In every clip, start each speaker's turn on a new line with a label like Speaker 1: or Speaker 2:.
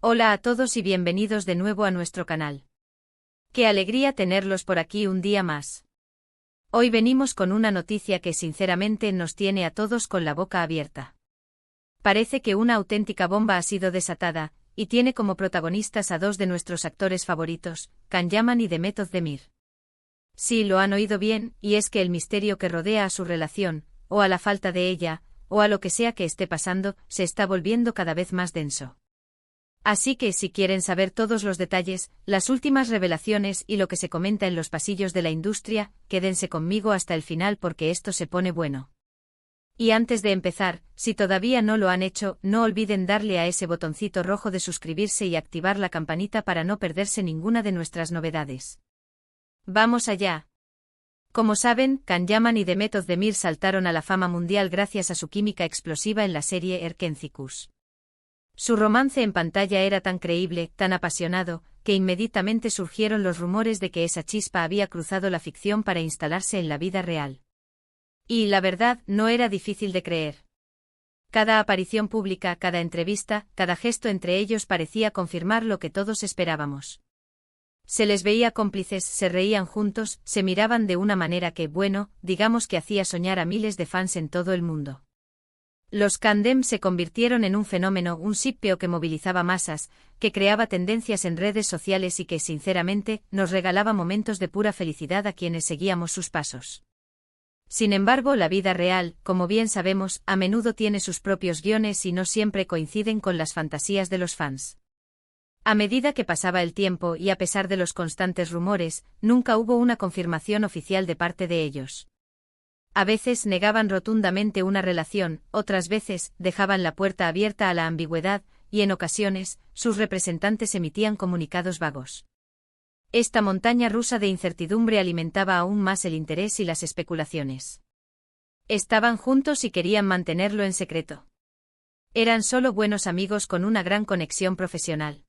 Speaker 1: Hola a todos y bienvenidos de nuevo a nuestro canal. Qué alegría tenerlos por aquí un día más. Hoy venimos con una noticia que sinceramente nos tiene a todos con la boca abierta. Parece que una auténtica bomba ha sido desatada, y tiene como protagonistas a dos de nuestros actores favoritos, Can Yaman y Demet Özdemir. Sí, lo han oído bien, y es que el misterio que rodea a su relación, o a la falta de ella, o a lo que sea que esté pasando, se está volviendo cada vez más denso. Así que si quieren saber todos los detalles, las últimas revelaciones y lo que se comenta en los pasillos de la industria, quédense conmigo hasta el final porque esto se pone bueno. Y antes de empezar, si todavía no lo han hecho, no olviden darle a ese botoncito rojo de suscribirse y activar la campanita para no perderse ninguna de nuestras novedades. ¡Vamos allá! Como saben, Can Yaman y Demet Özdemir saltaron a la fama mundial gracias a su química explosiva en la serie Erkenci. Su romance en pantalla era tan creíble, tan apasionado, que inmediatamente surgieron los rumores de que esa chispa había cruzado la ficción para instalarse en la vida real. Y la verdad, no era difícil de creer. Cada aparición pública, cada entrevista, cada gesto entre ellos parecía confirmar lo que todos esperábamos. Se les veía cómplices, se reían juntos, se miraban de una manera que, bueno, digamos que hacía soñar a miles de fans en todo el mundo. Los Candem se convirtieron en un fenómeno, un shipeo que movilizaba masas, que creaba tendencias en redes sociales y que, sinceramente, nos regalaba momentos de pura felicidad a quienes seguíamos sus pasos. Sin embargo, la vida real, como bien sabemos, a menudo tiene sus propios guiones y no siempre coinciden con las fantasías de los fans. A medida que pasaba el tiempo y a pesar de los constantes rumores, nunca hubo una confirmación oficial de parte de ellos. A veces negaban rotundamente una relación, otras veces dejaban la puerta abierta a la ambigüedad, y en ocasiones, sus representantes emitían comunicados vagos. Esta montaña rusa de incertidumbre alimentaba aún más el interés y las especulaciones. Estaban juntos y querían mantenerlo en secreto. Eran solo buenos amigos con una gran conexión profesional.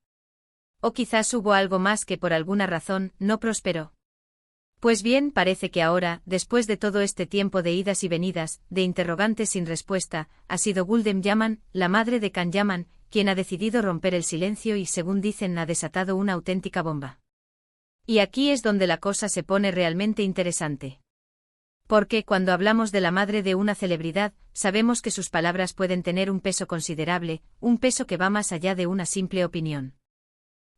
Speaker 1: O quizás hubo algo más que por alguna razón no prosperó. Pues bien, parece que ahora, después de todo este tiempo de idas y venidas, de interrogantes sin respuesta, ha sido Gulden Yaman, la madre de Can Yaman, quien ha decidido romper el silencio y, según dicen, ha desatado una auténtica bomba. Y aquí es donde la cosa se pone realmente interesante. Porque cuando hablamos de la madre de una celebridad, sabemos que sus palabras pueden tener un peso considerable, un peso que va más allá de una simple opinión.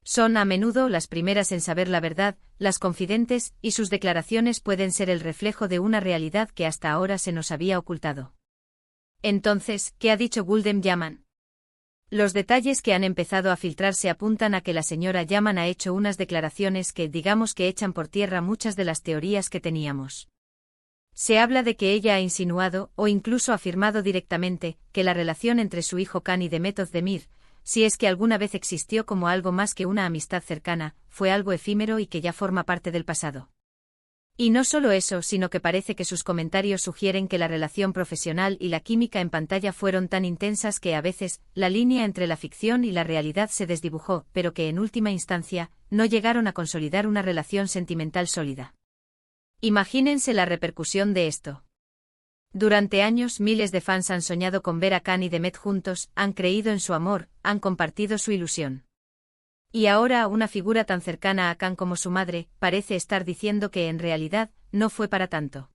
Speaker 1: Son a menudo las primeras en saber la verdad, las confidentes, y sus declaraciones pueden ser el reflejo de una realidad que hasta ahora se nos había ocultado. Entonces, ¿qué ha dicho Gulden Yaman? Los detalles que han empezado a filtrarse apuntan a que la señora Yaman ha hecho unas declaraciones que, digamos que echan por tierra muchas de las teorías que teníamos. Se habla de que ella ha insinuado, o incluso afirmado directamente, que la relación entre su hijo Can y Demet Özdemir, si es que alguna vez existió como algo más que una amistad cercana, fue algo efímero y que ya forma parte del pasado. Y no solo eso, sino que parece que sus comentarios sugieren que la relación profesional y la química en pantalla fueron tan intensas que a veces, la línea entre la ficción y la realidad se desdibujó, pero que en última instancia, no llegaron a consolidar una relación sentimental sólida. Imagínense la repercusión de esto. Durante años miles de fans han soñado con ver a Can y Demet juntos, han creído en su amor, han compartido su ilusión. Y ahora una figura tan cercana a Can como su madre, parece estar diciendo que en realidad, no fue para tanto.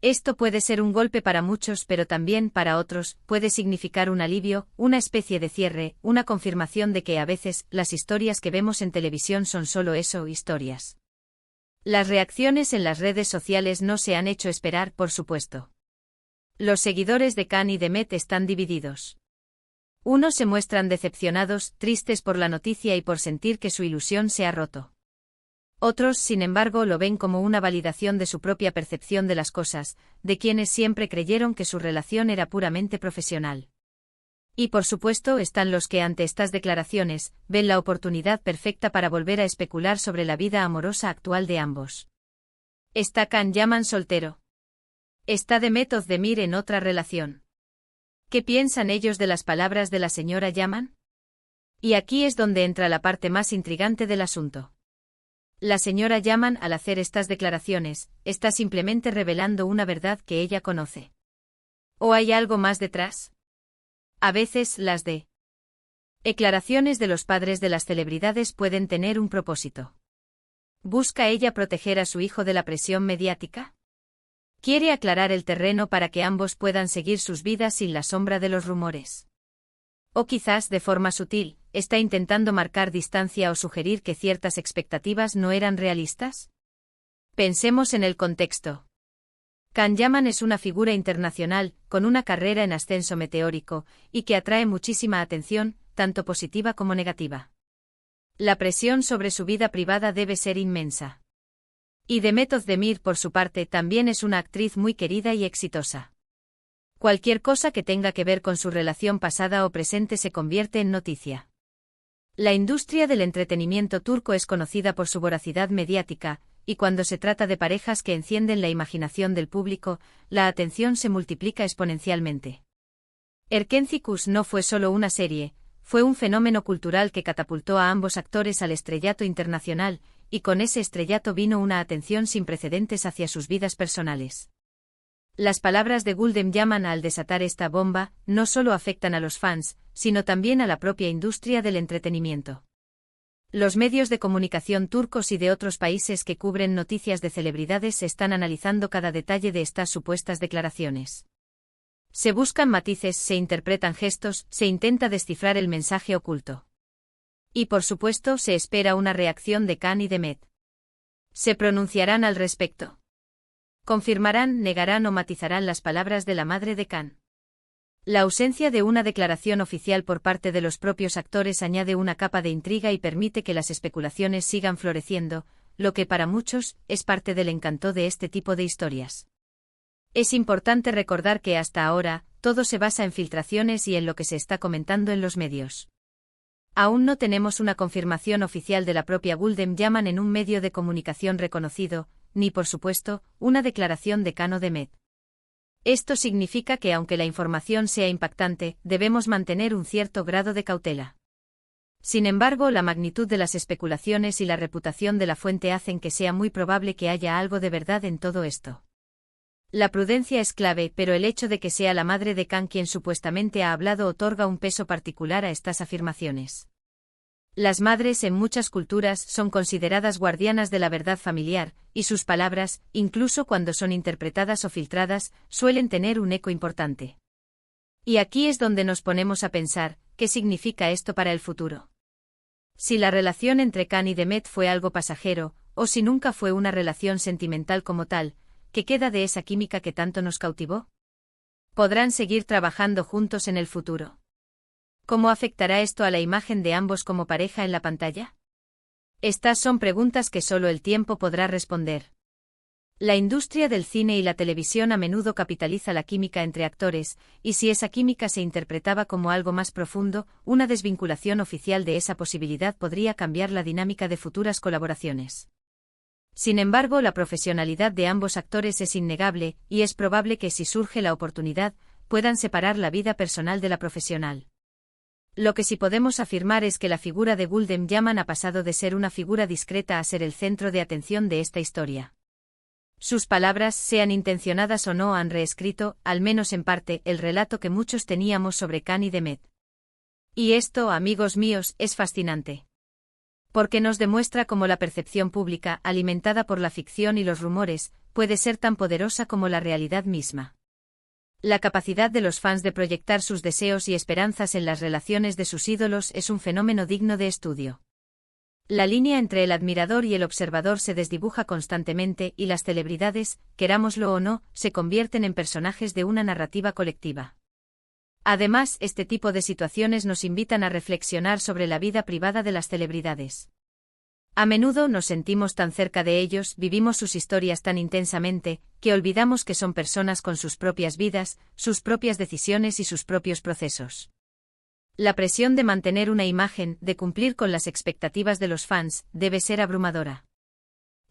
Speaker 1: Esto puede ser un golpe para muchos pero también para otros, puede significar un alivio, una especie de cierre, una confirmación de que a veces, las historias que vemos en televisión son solo eso, historias. Las reacciones en las redes sociales no se han hecho esperar, por supuesto. Los seguidores de Can y Demet están divididos. Unos se muestran decepcionados, tristes por la noticia y por sentir que su ilusión se ha roto. Otros, sin embargo, lo ven como una validación de su propia percepción de las cosas, de quienes siempre creyeron que su relación era puramente profesional. Y por supuesto están los que ante estas declaraciones, ven la oportunidad perfecta para volver a especular sobre la vida amorosa actual de ambos. ¿Está Can Yaman soltero? ¿Está Demet Özdemir en otra relación? ¿Qué piensan ellos de las palabras de la señora Yaman? Y aquí es donde entra la parte más intrigante del asunto. La señora Yaman, al hacer estas declaraciones, está simplemente revelando una verdad que ella conoce. ¿O hay algo más detrás? A veces las de Declaraciones de los padres de las celebridades pueden tener un propósito. ¿Busca ella proteger a su hijo de la presión mediática? ¿Quiere aclarar el terreno para que ambos puedan seguir sus vidas sin la sombra de los rumores? O quizás, de forma sutil, está intentando marcar distancia o sugerir que ciertas expectativas no eran realistas? Pensemos en el contexto. Can Yaman es una figura internacional, con una carrera en ascenso meteórico, y que atrae muchísima atención, tanto positiva como negativa. La presión sobre su vida privada debe ser inmensa. Y Demet Özdemir, por su parte, también es una actriz muy querida y exitosa. Cualquier cosa que tenga que ver con su relación pasada o presente se convierte en noticia. La industria del entretenimiento turco es conocida por su voracidad mediática, y cuando se trata de parejas que encienden la imaginación del público, la atención se multiplica exponencialmente. Erkenci no fue solo una serie, fue un fenómeno cultural que catapultó a ambos actores al estrellato internacional, y con ese estrellato vino una atención sin precedentes hacia sus vidas personales. Las palabras de Gülden Yaman al desatar esta bomba, no solo afectan a los fans, sino también a la propia industria del entretenimiento. Los medios de comunicación turcos y de otros países que cubren noticias de celebridades están analizando cada detalle de estas supuestas declaraciones. Se buscan matices, se interpretan gestos, se intenta descifrar el mensaje oculto. Y por supuesto se espera una reacción de Can y Demet. ¿Se pronunciarán al respecto? ¿Confirmarán, negarán o matizarán las palabras de la madre de Can? La ausencia de una declaración oficial por parte de los propios actores añade una capa de intriga y permite que las especulaciones sigan floreciendo, lo que para muchos es parte del encanto de este tipo de historias. Es importante recordar que hasta ahora, todo se basa en filtraciones y en lo que se está comentando en los medios. Aún no tenemos una confirmación oficial de la propia Gülden Yaman en un medio de comunicación reconocido, ni por supuesto, una declaración de Can o Demet. Esto significa que aunque la información sea impactante, debemos mantener un cierto grado de cautela. Sin embargo, la magnitud de las especulaciones y la reputación de la fuente hacen que sea muy probable que haya algo de verdad en todo esto. La prudencia es clave, pero el hecho de que sea la madre de Can quien supuestamente ha hablado otorga un peso particular a estas afirmaciones. Las madres en muchas culturas son consideradas guardianas de la verdad familiar, y sus palabras, incluso cuando son interpretadas o filtradas, suelen tener un eco importante. Y aquí es donde nos ponemos a pensar, ¿qué significa esto para el futuro? Si la relación entre Can y Demet fue algo pasajero, o si nunca fue una relación sentimental como tal, ¿qué queda de esa química que tanto nos cautivó? ¿Podrán seguir trabajando juntos en el futuro? ¿Cómo afectará esto a la imagen de ambos como pareja en la pantalla? Estas son preguntas que solo el tiempo podrá responder. La industria del cine y la televisión a menudo capitaliza la química entre actores, y si esa química se interpretaba como algo más profundo, una desvinculación oficial de esa posibilidad podría cambiar la dinámica de futuras colaboraciones. Sin embargo, la profesionalidad de ambos actores es innegable, y es probable que si surge la oportunidad, puedan separar la vida personal de la profesional. Lo que sí podemos afirmar es que la figura de Gülden Yaman ha pasado de ser una figura discreta a ser el centro de atención de esta historia. Sus palabras, sean intencionadas o no, han reescrito, al menos en parte, el relato que muchos teníamos sobre Can y Demet. Y esto, amigos míos, es fascinante. Porque nos demuestra cómo la percepción pública, alimentada por la ficción y los rumores, puede ser tan poderosa como la realidad misma. La capacidad de los fans de proyectar sus deseos y esperanzas en las relaciones de sus ídolos es un fenómeno digno de estudio. La línea entre el admirador y el observador se desdibuja constantemente y las celebridades, querámoslo o no, se convierten en personajes de una narrativa colectiva. Además, este tipo de situaciones nos invitan a reflexionar sobre la vida privada de las celebridades. A menudo nos sentimos tan cerca de ellos, vivimos sus historias tan intensamente, que olvidamos que son personas con sus propias vidas, sus propias decisiones y sus propios procesos. La presión de mantener una imagen, de cumplir con las expectativas de los fans, debe ser abrumadora.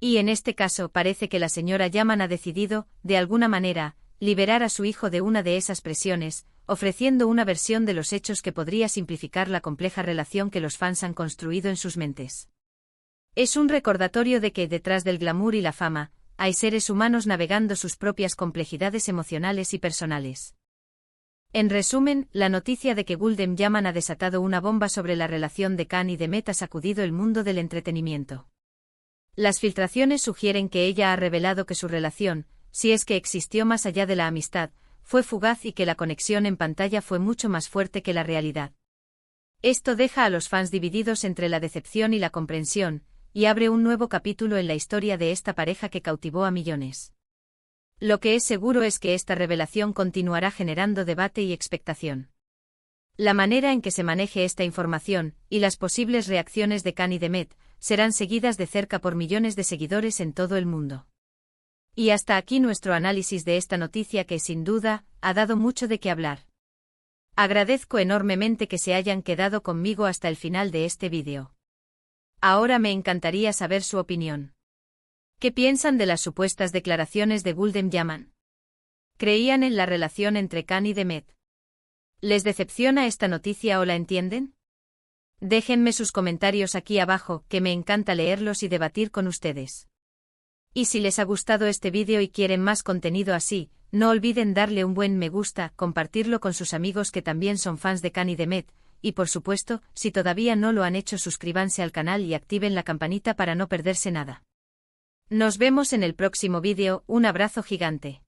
Speaker 1: Y en este caso parece que la señora Yaman ha decidido, de alguna manera, liberar a su hijo de una de esas presiones, ofreciendo una versión de los hechos que podría simplificar la compleja relación que los fans han construido en sus mentes. Es un recordatorio de que, detrás del glamour y la fama, hay seres humanos navegando sus propias complejidades emocionales y personales. En resumen, la noticia de que Gulden Yaman ha desatado una bomba sobre la relación de Khan y Demet ha sacudido el mundo del entretenimiento. Las filtraciones sugieren que ella ha revelado que su relación, si es que existió más allá de la amistad, fue fugaz y que la conexión en pantalla fue mucho más fuerte que la realidad. Esto deja a los fans divididos entre la decepción y la comprensión, y abre un nuevo capítulo en la historia de esta pareja que cautivó a millones. Lo que es seguro es que esta revelación continuará generando debate y expectación. La manera en que se maneje esta información, y las posibles reacciones de Khan y Demet, serán seguidas de cerca por millones de seguidores en todo el mundo. Y hasta aquí nuestro análisis de esta noticia que, sin duda, ha dado mucho de qué hablar. Agradezco enormemente que se hayan quedado conmigo hasta el final de este vídeo. Ahora me encantaría saber su opinión. ¿Qué piensan de las supuestas declaraciones de Gulden Yaman? ¿Creían en la relación entre Khan y Demet? ¿Les decepciona esta noticia o la entienden? Déjenme sus comentarios aquí abajo, que me encanta leerlos y debatir con ustedes. Y si les ha gustado este vídeo y quieren más contenido así, no olviden darle un buen me gusta, compartirlo con sus amigos que también son fans de Khan y Demet, y por supuesto, si todavía no lo han hecho, suscríbanse al canal y activen la campanita para no perderse nada. Nos vemos en el próximo vídeo, un abrazo gigante.